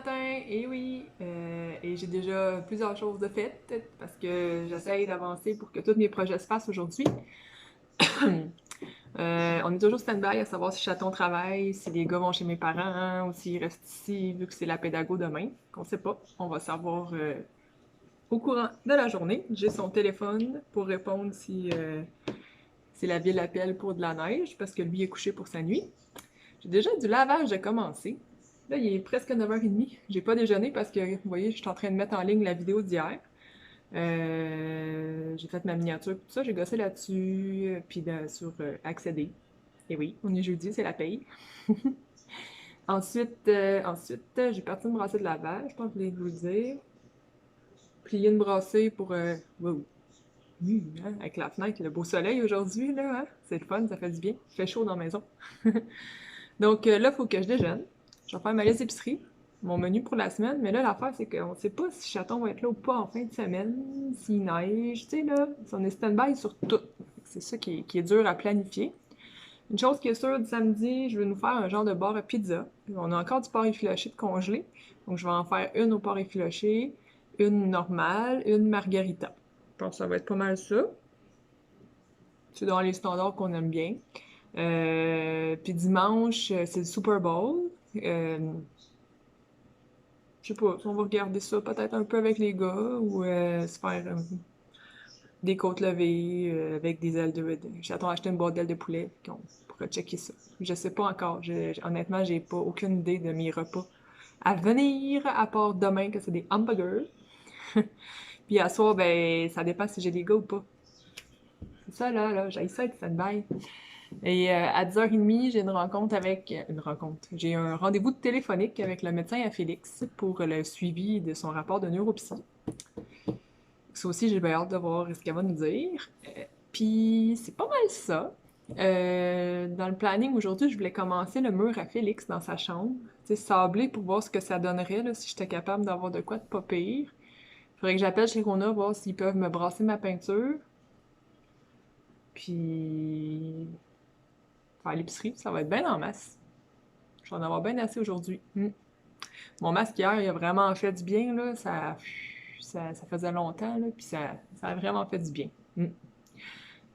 matin, et oui, et j'ai déjà plusieurs choses de faites parce que j'essaye d'avancer pour que tous mes projets se fassent aujourd'hui. On est toujours stand-by à savoir si Chaton travaille, si les gars vont chez mes parents ou s'ils restent ici vu que c'est la pédago demain. Qu'on sait pas. On va savoir au courant de la journée. J'ai son téléphone pour répondre si la ville appelle pour de la neige parce que lui est couché pour sa nuit. J'ai déjà du lavage de commencer. Là, il est presque 9h30. J'ai pas déjeuné parce que, vous voyez, je suis en train de mettre en ligne la vidéo d'hier. J'ai fait ma miniature, tout ça, j'ai gossé là-dessus, puis sur accéder. Et oui, on est jeudi, c'est la paye. Ensuite, j'ai parti me brasser de lavage, je pense que je voulais vous le dire. Plier une brassée pour... wow. Hein, avec la fenêtre, le beau soleil aujourd'hui, là, hein? C'est le fun, ça fait du bien. Il fait chaud dans la maison. Donc là, il faut que je déjeune. Je vais faire ma liste d'épicerie, mon menu pour la semaine. Mais là, l'affaire, c'est qu'on ne sait pas si Chaton va être là ou pas en fin de semaine, s'il neige, tu sais, là. On est stand-by sur tout. C'est ça qui est dur à planifier. Une chose qui est sûre, du samedi, je vais nous faire un genre de bar à pizza. On a encore du porc effiloché de congelé. Donc, je vais en faire une au porc effiloché, une normale, une margarita. Je pense que ça va être pas mal ça. C'est dans les standards qu'on aime bien. Puis dimanche, c'est le Super Bowl. Je sais pas, si on va regarder ça peut-être un peu avec les gars ou se faire des côtes levées avec des ailes de... J'attends d'acheter une boîte d'ailes de poulet, puis on pourra checker ça. Je sais pas encore. Honnêtement, j'ai pas aucune idée de mes repas à venir, à part demain que c'est des hamburgers. Puis à soir, ben, ça dépend si j'ai des gars ou pas. C'est ça, là, j'ai ça être stand-by. Et à 10h30, j'ai une rencontre avec... Une rencontre. J'ai un rendez-vous téléphonique avec le médecin à Félix pour le suivi de son rapport de neuropsy. Ça aussi, j'ai bien hâte de voir ce qu'elle va nous dire. Puis c'est pas mal ça. Dans le planning aujourd'hui, je voulais commencer le mur à Félix dans sa chambre. Tu sais, sabler pour voir ce que ça donnerait là, si j'étais capable d'avoir de quoi de pas pire. Faudrait que j'appelle chez Rona voir s'ils peuvent me brasser ma peinture. Puis faire l'épicerie, ça va être bien en masse. Je vais en avoir bien assez aujourd'hui. Mon masque hier, il a vraiment fait du bien, là. Ça faisait longtemps, là, puis ça a vraiment fait du bien.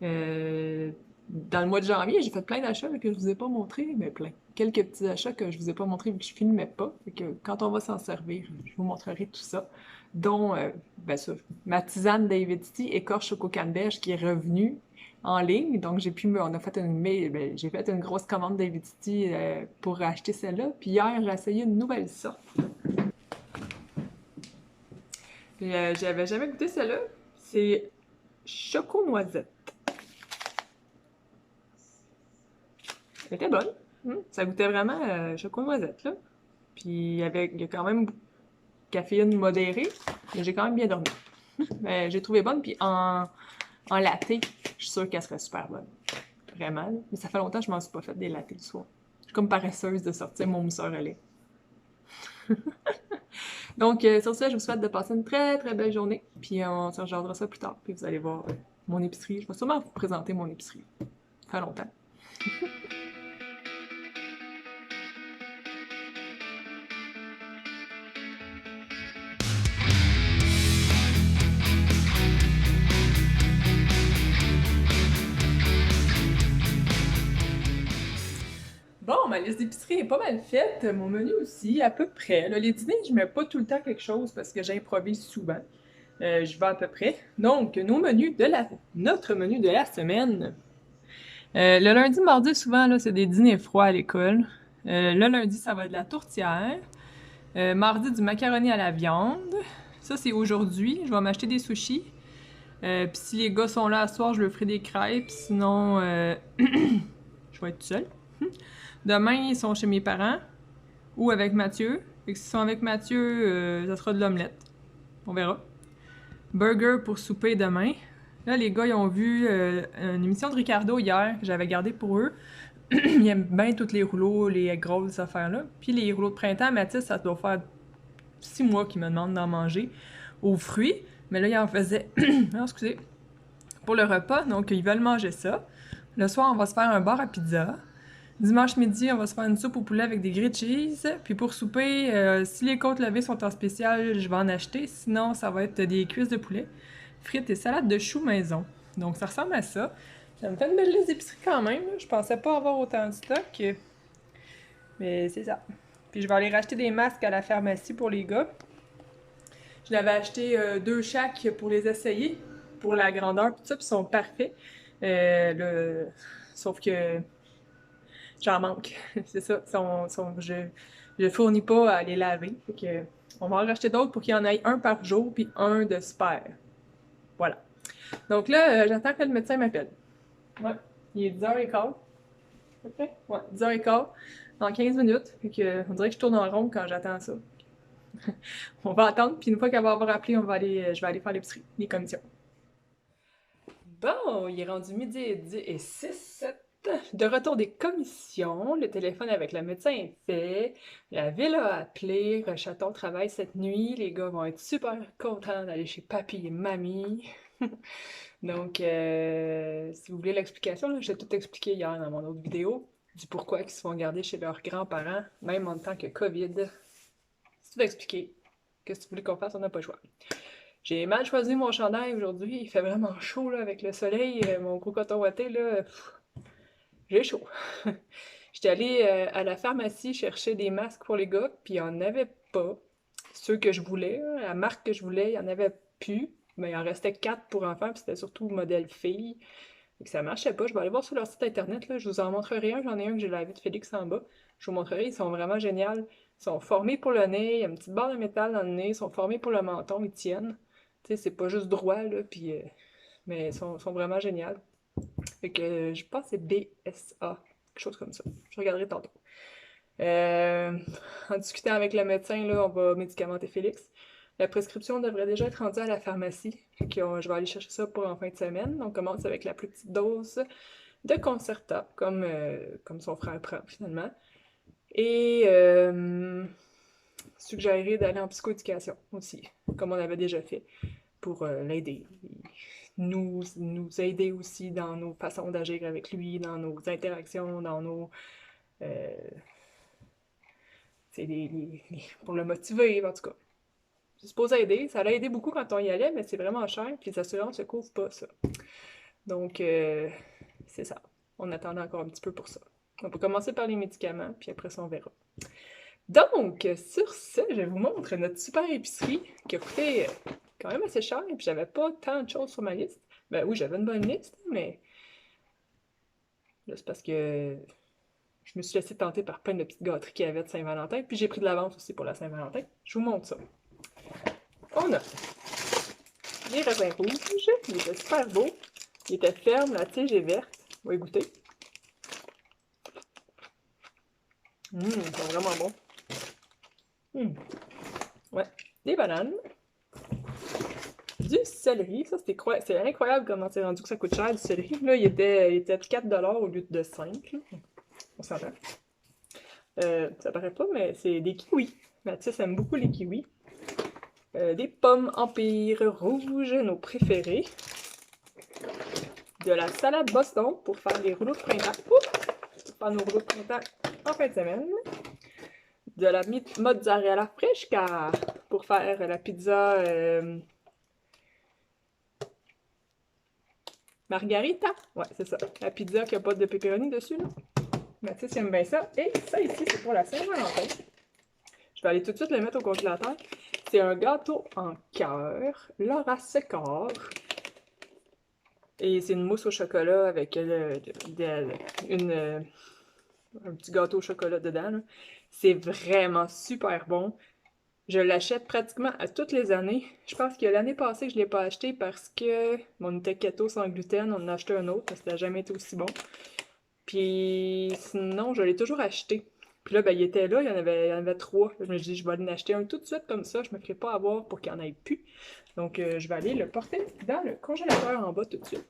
Dans le mois de janvier, j'ai fait plein d'achats que je vous ai pas montrés, mais plein. Quelques petits achats que je vous ai pas montrés vu que je filmais pas. Fait que quand on va s'en servir, je vous montrerai tout ça. Dont, ben ça, ma tisane David Tea écorche au canneberge qui est revenue en ligne. Donc on a fait j'ai fait une grosse commande David Tea pour acheter celle-là. Puis hier, j'ai essayé une nouvelle sorte. Puis, j'avais jamais goûté celle-là. C'est Choco Noisette. Elle était bonne. Ça goûtait vraiment choco noisette, là. Puis il y a quand même caféine modérée, mais j'ai quand même bien dormi. Mais j'ai trouvé bonne, puis en latte, je suis sûre qu'elle serait super bonne. Vraiment, là. Mais ça fait longtemps que je m'en suis pas fait des lattes le soir. Je suis comme paresseuse de sortir mon mousseur à lait. Donc, sur ça, je vous souhaite de passer une très très belle journée, puis on se rejoindra ça plus tard, puis vous allez voir mon épicerie. Je vais sûrement vous présenter mon épicerie. Ça fait longtemps. Bon, ma liste d'épicerie est pas mal faite, mon menu aussi, à peu près. Là, les dîners, je mets pas tout le temps quelque chose parce que j'improvise souvent. Je vais à peu près. Donc, notre menu de la semaine. Le lundi, mardi, souvent, là, c'est des dîners froids à l'école. Le lundi, ça va être de la tourtière. Mardi, du macaroni à la viande. Ça, c'est aujourd'hui. Je vais m'acheter des sushis. Puis si les gars sont là à soir, je leur ferai des crêpes. Sinon, je vais être toute seule. Demain, ils sont chez mes parents ou avec Mathieu. Fait que s'ils sont avec Mathieu, ça sera de l'omelette. On verra. Burger pour souper demain. Là, les gars, ils ont vu une émission de Ricardo hier que j'avais gardée pour eux. Ils aiment bien tous les rouleaux, les grosses affaires-là. Puis les rouleaux de printemps, Mathis, ça doit faire 6 mois qu'il me demande d'en manger aux fruits. Mais là, il en faisait... non, excusez. Pour le repas, donc ils veulent manger ça. Le soir, on va se faire un bar à pizza. Dimanche midi, on va se faire une soupe au poulet avec des grilled cheese. Puis pour souper, si les côtes levées sont en spécial, je vais en acheter. Sinon, ça va être des cuisses de poulet, frites et salade de choux maison. Donc ça ressemble à ça. Ça me fait une belle liste d'épicerie quand même. Je pensais pas avoir autant de stock. Mais c'est ça. Puis je vais aller racheter des masques à la pharmacie pour les gars. Je l'avais acheté 2 chaque pour les essayer, pour la grandeur, tout ça, puis ils sont parfaits. Sauf que j'en manque. C'est ça. Je fournis pas à les laver. Fait que, on va en racheter d'autres pour qu'il y en ait un par jour, puis un de super. Voilà. Donc là, j'attends que le médecin m'appelle. Ouais. Il est 10h15. Ok? Ouais, 10h15. Dans 15 minutes. Fait que, on dirait que je tourne en rond quand j'attends ça. On va attendre, puis une fois qu'elle va avoir appelé, je vais aller faire l'épicerie, les commissions. Bon, il est rendu midi et 6. De retour des commissions, le téléphone avec le médecin est fait, la ville a appelé, Rechaton travaille cette nuit, les gars vont être super contents d'aller chez papy et mamie. Donc, si vous voulez l'explication, là, j'ai tout expliqué hier dans mon autre vidéo, du pourquoi ils se font garder chez leurs grands-parents, même en temps que COVID. C'est tout expliqué. Qu'est-ce que tu voulais qu'on fasse? On n'a pas le choix. J'ai mal choisi mon chandail aujourd'hui, il fait vraiment chaud là, avec le soleil, mon gros coton ouaté, là, j'ai chaud. J'étais allée à la pharmacie chercher des masques pour les gars, puis il n'y en avait pas. Ceux que je voulais, la marque que je voulais, il n'y en avait plus. Mais il en restait 4 pour enfants, puis c'était surtout modèle fille. Et que ça marchait pas. Je vais aller voir sur leur site internet, là. Je vous en montrerai un. J'en ai un que j'ai lavé de Félix en bas. Je vous montrerai, ils sont vraiment géniaux. Ils sont formés pour le nez, il y a une petite barre de métal dans le nez, ils sont formés pour le menton, ils tiennent. Tu sais, c'est pas juste droit, là, puis... mais ils sont vraiment géniaux. Fait que je pense que c'est BSA, quelque chose comme ça. Je regarderai tantôt. Euh, En discutant avec le médecin, là, on va médicamenter Félix. La prescription devrait déjà être rendue à la pharmacie. Fait que je vais aller chercher ça pour en fin de semaine. On commence avec la plus petite dose de Concerta, comme son frère prend finalement. Et suggérer d'aller en psychoéducation aussi, comme on avait déjà fait, pour l'aider. Nous aider aussi dans nos façons d'agir avec lui, dans nos interactions, dans nos... euh, pour le motiver, en tout cas. C'est supposé aider. Ça l'a aidé beaucoup quand on y allait, mais c'est vraiment cher, puis les assurances ne couvrent pas ça. Donc, c'est ça. On attendait encore un petit peu pour ça. On peut commencer par les médicaments, puis après ça, on verra. Donc, sur ce, je vous montre notre super épicerie qui a coûté quand même assez cher, et puis j'avais pas tant de choses sur ma liste. Ben oui, j'avais une bonne liste, mais là, c'est parce que je me suis laissé tenter par plein de petites gâteries qu'il y avait de Saint-Valentin, puis j'ai pris de l'avance aussi pour la Saint-Valentin. Je vous montre ça. On a les raisins rouges, ils étaient super beaux, ils étaient fermes, la tige est verte. On va y goûter. Ils sont vraiment bons. Ouais, des bananes. Du céleri, ça c'est incroyable comment c'est rendu que ça coûte cher du céleri. Là, il était de 4$ au lieu de 5. Là. On s'entend. Ça paraît pas, mais c'est des kiwis. Mathis aime beaucoup les kiwis. Des pommes Empire rouges, nos préférés. De la salade Boston pour faire les rouleaux de printemps. Pour faire nos rouleaux de printemps en fin de semaine. De la mozzarella fresca pour faire la pizza margarita. Ouais, c'est ça. La pizza qui a pas de pepperoni dessus, là. Mathis aime bien ça. Et ça ici, c'est pour la Saint-Valentin. Je vais aller tout de suite le mettre au congélateur. C'est un gâteau en cœur, Laura Secor. Et c'est une mousse au chocolat avec un petit gâteau au chocolat dedans. C'est vraiment super bon. Je l'achète pratiquement à toutes les années. Je pense que l'année passée, je ne l'ai pas acheté parce que on était keto sans gluten. On en a acheté un autre, parce que ça n'a jamais été aussi bon. Puis sinon, je l'ai toujours acheté. Puis là, ben, il était là, il y en avait 3. Je me suis dit, je vais aller en acheter un tout de suite comme ça, je me ferai pas avoir pour qu'il n'y en ait plus. Donc, je vais aller le porter dans le congélateur en bas tout de suite.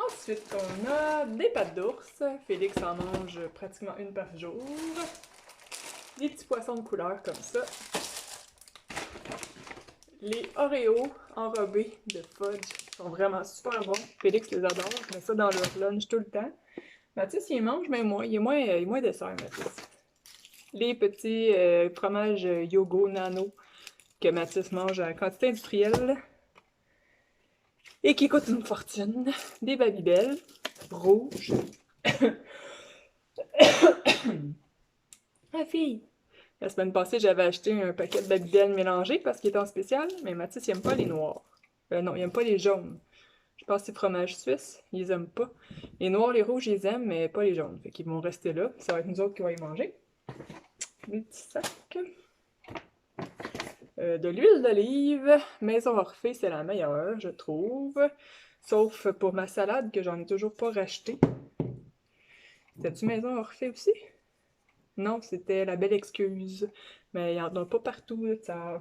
Ensuite, on a des pâtes d'ours. Félix en mange pratiquement une par jour. Des petits poissons de couleur comme ça. Les Oreos enrobés de fudge sont vraiment super bons. Félix les adore, je mets ça dans leur lunch tout le temps. Mathis, il mange, mais moi, il est moins dessert, Mathis. Les petits fromages Yogo Nano que Mathis mange en quantité industrielle et qui coûtent une fortune. Des Babybel rouges. Ma fille! La semaine passée, j'avais acheté un paquet de Babybel mélangés parce qu'il était en spécial, mais Mathis, il aime pas les noirs. Non, il aime pas les jaunes. Je pense que c'est fromage suisse, ils les aiment pas. Les noirs, les rouges, ils les aiment, mais pas les jaunes. Fait qu'ils vont rester là. Ça va être nous autres qui vont y manger. Des petits sacs. De l'huile d'olive. Maison Orphée, c'est la meilleure, je trouve. Sauf pour ma salade, que j'en ai toujours pas racheté. C'était-tu Maison Orphée aussi? Non, c'était la belle excuse. Mais il n'y en a pas partout. Ça...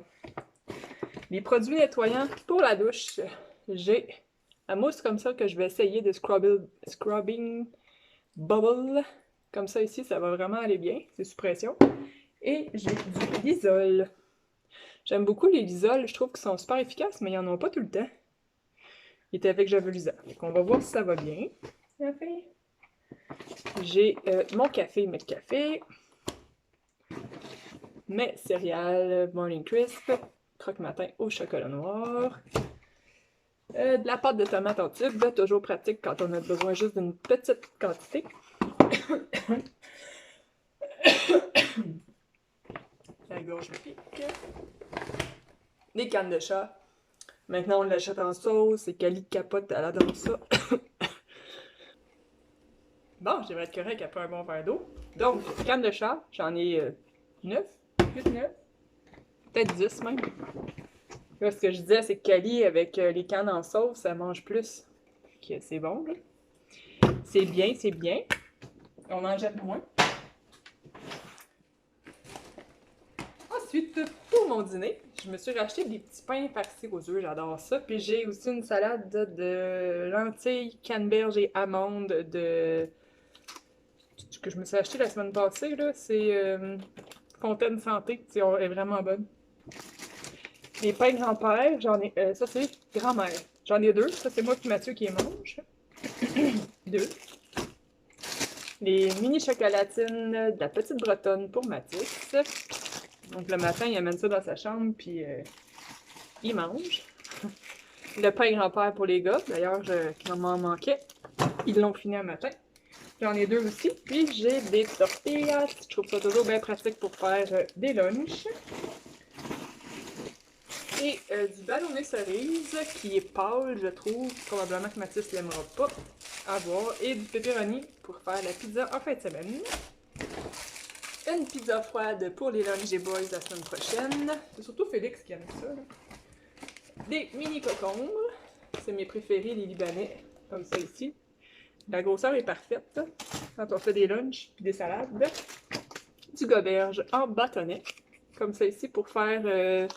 Les produits nettoyants pour la douche. J'ai la mousse comme ça que je vais essayer de scrubbing bubble. Comme ça ici, ça va vraiment aller bien. C'est sous pression. Et j'ai du Lysol. J'aime beaucoup les Lysol. Je trouve qu'ils sont super efficaces, mais ils n'en ont pas tout le temps. Il était avec javelisant. Donc on va voir si ça va bien. J'ai mon café, mes café. Mes céréales Morning Crisp. Croque-matin au chocolat noir. De la pâte de tomate en tube, toujours pratique quand on a besoin juste d'une petite quantité. La gorge me pique. Des cannes de chat. Maintenant, on l'achète en sauce et Cali capote, elle adore ça. Bon, j'aimerais être correct après un bon verre d'eau. Donc, cannes de chat, j'en ai 9, 8, 9, peut-être 10 même. Là, ce que je disais, c'est que Cali, avec les cannes en sauce, ça mange plus. C'est bon, là. C'est bien, c'est bien. On en jette moins. Ensuite, pour mon dîner, je me suis racheté des petits pains farcis aux œufs, j'adore ça. Puis j'ai aussi une salade de lentilles, canneberges et amandes que je me suis acheté la semaine passée, là. C'est Fontaine Santé, elle est vraiment bonne. Les pains grand-père, j'en ai... ça, c'est grand-mère. J'en ai 2. Ça, c'est moi et Mathieu qui les mange. 2. Les mini chocolatines de la petite bretonne pour Mathis. Donc, le matin, il amène ça dans sa chambre, puis il mange. Le pain grand-père pour les gars, d'ailleurs, qui m'en manquait. Ils l'ont fini un matin. J'en ai 2 aussi. Puis, j'ai des tortillas. Je trouve ça toujours bien pratique pour faire des lunchs. Et du ballonné cerise, qui est pâle, je trouve. Probablement que Mathis l'aimera pas à voir. Et du pepperoni pour faire la pizza en fin de semaine. Une pizza froide pour les Lunch des Boys la semaine prochaine. C'est surtout Félix qui aime ça. Là. Des mini cocombres. C'est mes préférés, les Libanais. Comme ça ici. La grosseur est parfaite quand on fait des lunchs puis des salades. Du goberge en bâtonnet. Comme ça ici pour faire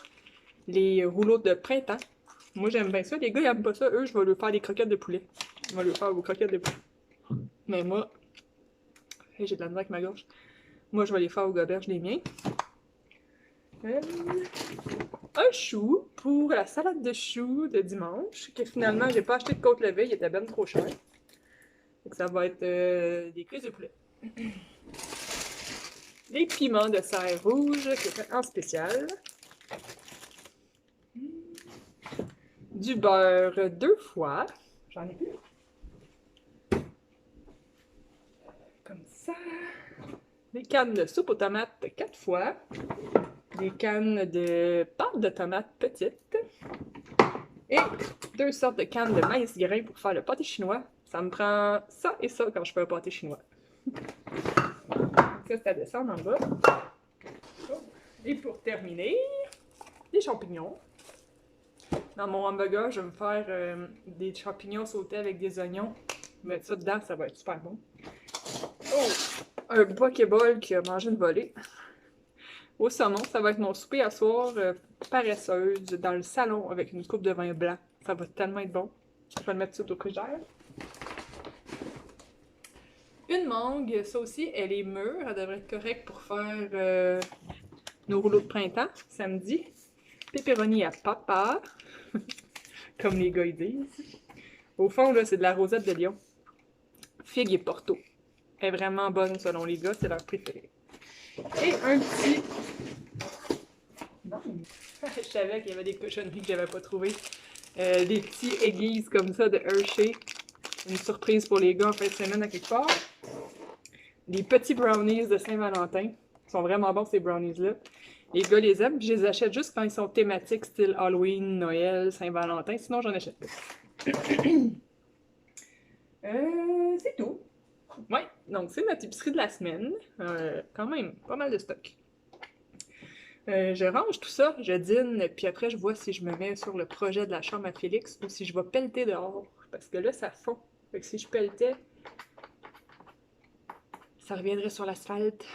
les rouleaux de printemps. Moi, j'aime bien ça. Les gars, ils aiment pas ça. Eux, je vais leur faire des croquettes de poulet. Je vais leur faire vos croquettes de poulet. Mais moi, j'ai de la misère avec ma gorge. Moi, je vais les faire au goberge, les miens. Un chou pour la salade de choux de dimanche, que finalement, j'ai pas acheté de côte levée, il était ben trop cher. Donc, ça va être des cuisses de poulet. Des piments de serre rouge, qui étaient en spécial. Du beurre 2 fois. J'en ai plus. Comme ça. Des cannes de soupe aux tomates 4 fois. Des cannes de pâte de tomates petites. Et 2 sortes de cannes de maïs grain pour faire le pâté chinois. Ça me prend ça et ça quand je fais un pâté chinois. Ça, c'est à descendre en bas. Et pour terminer, des champignons. Dans mon hamburger, je vais me faire des champignons sautés avec des oignons. Mettre ça dedans, ça va être super bon. Oh! Un pokéball qui a mangé une volée. Au saumon, ça va être mon souper à soir paresseuse dans le salon avec une coupe de vin blanc. Ça va tellement être bon. Je vais le mettre tout au frigidaire. Une mangue, ça aussi, elle est mûre. Elle devrait être correcte pour faire nos rouleaux de printemps samedi. Pepperoni à papa, comme les gars ils disent. Au fond, là, c'est de la rosette de lion. Figue et porto. est vraiment bonne selon les gars, c'est leur préféré. Et un petit... Non, je savais qu'il y avait des cochonneries que j'avais pas trouvées. Des petits Eggies comme ça de Hershey. Une surprise pour les gars en fin de semaine à quelque part. Des petits brownies de Saint-Valentin. Ils sont vraiment bons ces brownies-là. Les gars les aiment, puis je les achète juste quand ils sont thématiques, style Halloween, Noël, Saint-Valentin. Sinon, j'en achète pas. C'est tout. Ouais, donc c'est notre épicerie de la semaine. Quand même, pas mal de stock. Je range tout ça, je dîne, puis après je vois si je me mets sur le projet de la chambre à Félix ou si je vais pelleter dehors. Parce que là, ça fond. Fait que si je pelletais, ça reviendrait sur l'asphalte.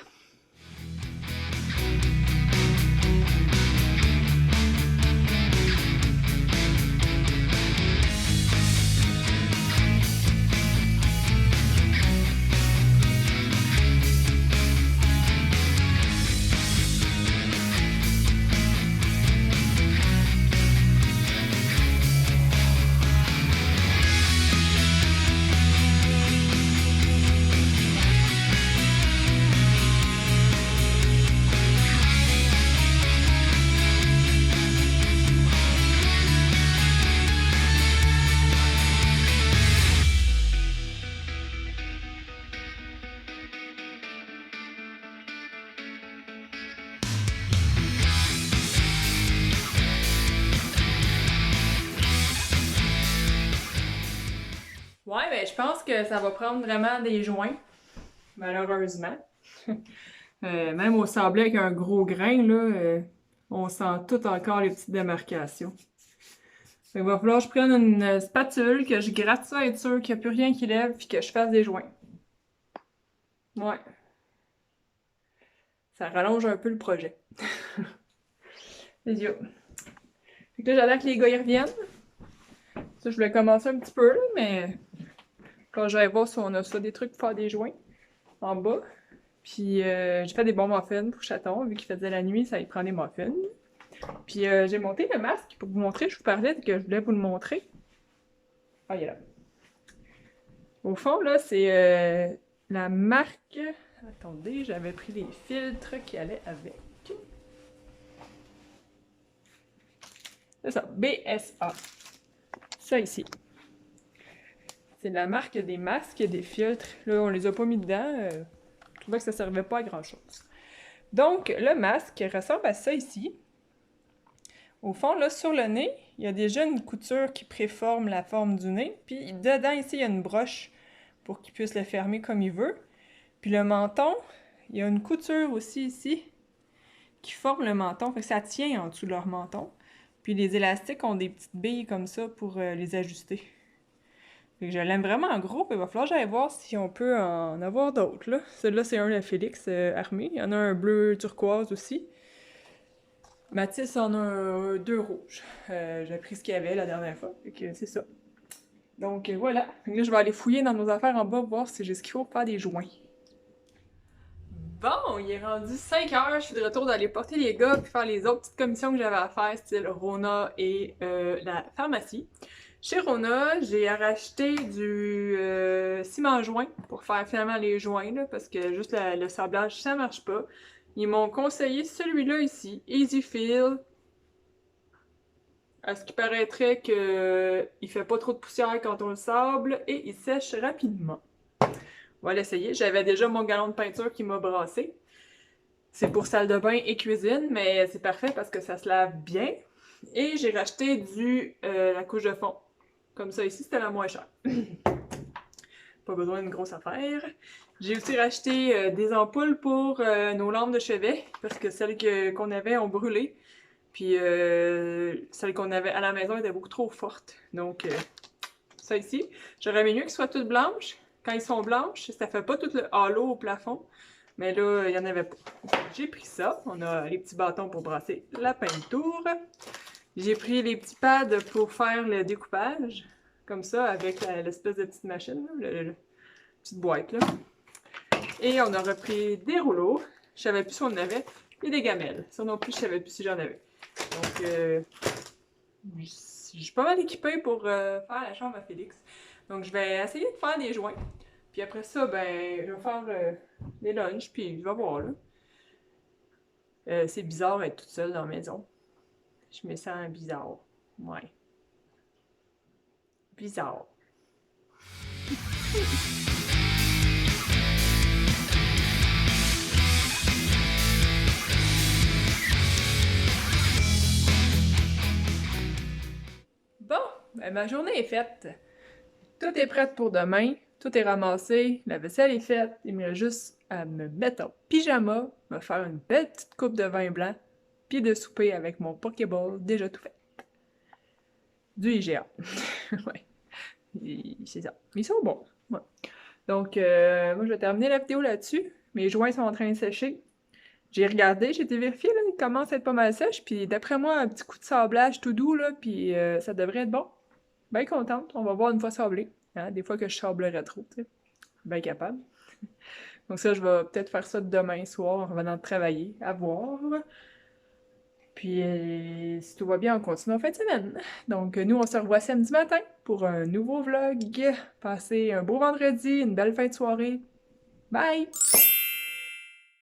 Ouais, ben je pense que ça va prendre vraiment des joints, malheureusement. Même au sablé avec un gros grain, là, on sent tout encore les petites démarcations. Fait qu'il va falloir que je prenne une spatule, que je gratte ça, être sûr qu'il n'y a plus rien qui lève, puis que je fasse des joints. Ouais. Ça rallonge un peu le projet. C'est sûr. Fait que là, j'attends que les gars y reviennent. Ça, je voulais commencer un petit peu, là, mais quand j'allais voir si on a ça, des trucs pour faire des joints en bas. Puis j'ai fait des bons muffins pour chaton, vu qu'il faisait la nuit, ça y prend des muffins. Puis j'ai monté le masque pour vous montrer, je vous parlais que je voulais vous le montrer. Ah, il est là. Au fond, là, c'est la marque... Attendez, j'avais pris les filtres qui allaient avec. C'est ça, BSA. Ça ici. C'est la marque des masques et des filtres. Là, on les a pas mis dedans. Je trouvais que ça servait pas à grand-chose. Donc, le masque ressemble à ça ici. Au fond, là, sur le nez, il y a déjà une couture qui préforme la forme du nez. Puis dedans, ici, il y a une broche pour qu'il puisse le fermer comme il veut. Puis le menton, il y a une couture aussi ici qui forme le menton. Fait que ça tient en dessous de leur menton. Puis les élastiques ont des petites billes comme ça pour les ajuster. Fait que je l'aime vraiment en gros. Puis il va falloir que j'aille voir si on peut en avoir d'autres, là. Celui-là, c'est un de Félix armé. Il y en a un bleu turquoise aussi. Mathis en a deux rouges. J'ai pris ce qu'il y avait la dernière fois. Fait que c'est ça. Donc voilà. Fait que là, je vais aller fouiller dans nos affaires en bas, voir si j'ai ce qu'il faut pour faire des joints. Bon, il est rendu 5 heures. Je suis de retour d'aller porter les gars puis faire les autres petites commissions que j'avais à faire, style Rona et la pharmacie. Chez Rona, j'ai racheté du ciment joint pour faire finalement les joints, là, parce que juste le sablage, ça marche pas. Ils m'ont conseillé celui-là ici, Easy Feel. À ce qui paraîtrait qu'il fait pas trop de poussière quand on le sable et il sèche rapidement. On va l'essayer. J'avais déjà mon gallon de peinture qui m'a brassé. C'est pour salle de bain et cuisine, mais c'est parfait parce que ça se lave bien. Et j'ai racheté la couche de fond. Comme ça ici, c'était la moins chère. Pas besoin d'une grosse affaire. J'ai aussi racheté des ampoules pour nos lampes de chevet, parce que celles qu'on avait ont brûlé. Puis celles qu'on avait à la maison étaient beaucoup trop fortes. Donc ça ici, j'aurais aimé mieux qu'elles soient toutes blanches. Quand ils sont blanches, ça fait pas tout le halo au plafond. Mais là, il n'y en avait pas. J'ai pris ça. On a les petits bâtons pour brasser la peinture. J'ai pris les petits pads pour faire le découpage. Comme ça, avec l'espèce de petite machine, la petite boîte là. Et on a repris des rouleaux. Je savais plus si on en avait. Et des gamelles. Ça non plus, je savais plus si j'en avais. Donc, je suis pas mal équipée pour faire la chambre à Félix. Donc, je vais essayer de faire des joints. Puis après ça, ben, je vais faire des lunchs, puis je vais voir, là. C'est bizarre d'être toute seule dans la maison. Je me sens bizarre. Ouais. Bizarre. Bon, ben, ma journée est faite. Tout est prêt pour demain. Tout est ramassé. La vaisselle est faite. Il me reste juste à me mettre en pyjama, me faire une belle petite coupe de vin blanc, puis de souper avec mon Pokéball déjà tout fait. Du IGA. Ouais. C'est ça. Ils sont bons. Ouais. Donc, moi, je vais terminer la vidéo là-dessus. Mes joints sont en train de sécher. J'ai regardé, j'ai été vérifier, là, ils commencent à être pas mal sèches, puis d'après moi, un petit coup de sablage tout doux, là, puis ça devrait être bon. Bien contente, on va voir une fois sablé. Hein? Des fois que je sablerais trop, tu sais. Bien capable. Donc ça, je vais peut-être faire ça demain soir en revenant de travailler, à voir. Puis, si tout va bien, on continue en fin de semaine. Donc, nous, on se revoit samedi matin pour un nouveau vlog. Passez un beau vendredi, une belle fin de soirée. Bye!